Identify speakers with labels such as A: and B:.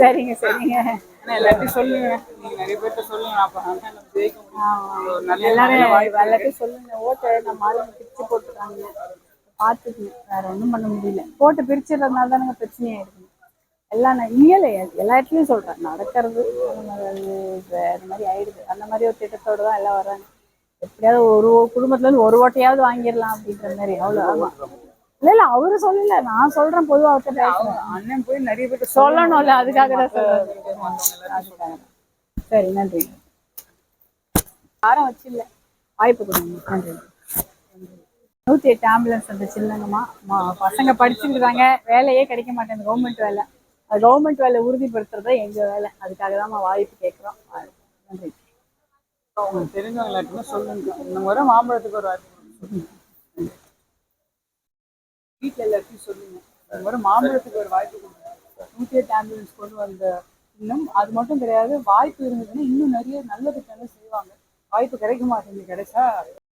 A: சரிங்க சரிங்க.
B: எல்லாத்தையும் சொல்லுங்க, நீங்க நிறைய பேர்ட்ட சொல்லுங்க. அப்ப நம்ம ஜெயிக்க முடியும். நல்ல
A: எல்லாரும்
B: வாய்ப்பு
A: எல்லாத்தையும் சொல்லுங்க. ஓட்டை நம்ம ஆளுங்க பிரிச்சு போட்டுருக்காங்க, பார்த்துக்கணும். வேற ஒன்றும் பண்ண முடியல. போட்டு பிரிச்சுறதுனால தானங்க பிரச்சனையாயிருக்கும். எல்லாம் நான் இயல எல்லா இடத்துலையும் சொல்கிறேன். நடக்கிறது இந்த மாதிரி ஆயிடுது. அந்த மாதிரி ஒரு திட்டத்தோடு தான் எல்லாம் வர்றாங்க. எப்படியாவது ஒரு குடும்பத்துலேருந்து ஒரு ஓட்டையாவது வாங்கிடலாம் அப்படின்ற மாதிரி. அவ்வளோ. ஆமாம். இல்லை இல்லை, அவரு சொல்லல, நான் சொல்கிறேன் பொதுவாக அவர்கிட்ட பேசுகிறேன்.
B: அண்ணன் போய் நிறைய பேர்
A: சொல்லணும்ல, அதுக்காக தான் சொல்கிறேன். அதுக்காக. சரி, நன்றி. யாரும் வச்சில்ல, வாய்ப்பு கொடுங்க. நன்றி. 108 ஆம்புலன்ஸ் வந்துச்சு இல்லைங்கம்மா. பசங்க படிச்சுருக்காங்க, வேலையே கிடைக்க மாட்டேங்குது. கவர்மெண்ட் வேலை. அது கவர்மெண்ட் வேலை உறுதிப்படுத்துறதா எங்கள் வேலை. அதுக்காக தான் வாய்ப்பு கேட்குறோம். நன்றி.
B: உங்களுக்கு தெரிஞ்சவங்க எல்லாருக்குமே சொல்லுங்க. இந்த முறை மாம்பழத்துக்கு ஒரு வாய்ப்பு வீட்டில் எல்லாத்தையும் சொல்லுங்க. இந்த முறை மாம்பழத்துக்கு ஒரு வாய்ப்பு கொடுங்க. 108 ஆம்புலன்ஸ் கொண்டு வந்த இன்னும் அது மட்டும் கிடையாது, வாய்ப்பு இருந்ததுன்னா இன்னும் நிறைய நல்ல திட்டங்கள் செய்வாங்க. வாய்ப்பு கிடைக்க மாட்டேங்குது. கிடைச்சா